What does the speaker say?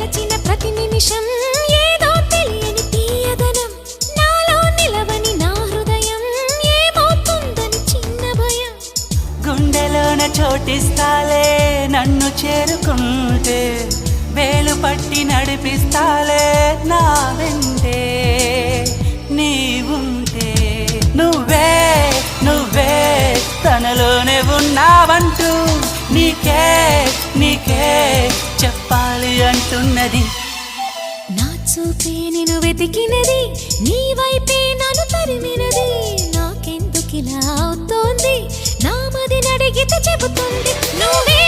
తలచిన ప్రతి నిమిషం ఏదో తెలియని తీయదనం నాలో నిలవని నా హృదయం ఏమవుతుందని చిన్న భయం గుండెలోన చోటిస్తాలే నన్ను చేరుకుంటే వేలు పట్టి నడిపిస్తాలే నా వెంటే నీవుంటే నువ్వే నువ్వే తనలోనే ఉన్నావంటూ నీకే నీకే చెప్పాలి అంటున్నది నా చూపే నిన్ను వెతికినది నీ వైపే నన్ను తరిమినది నాకెందుకిలా అవుతోంది నా మది నడిగితే చెబుతుంది నువ్వే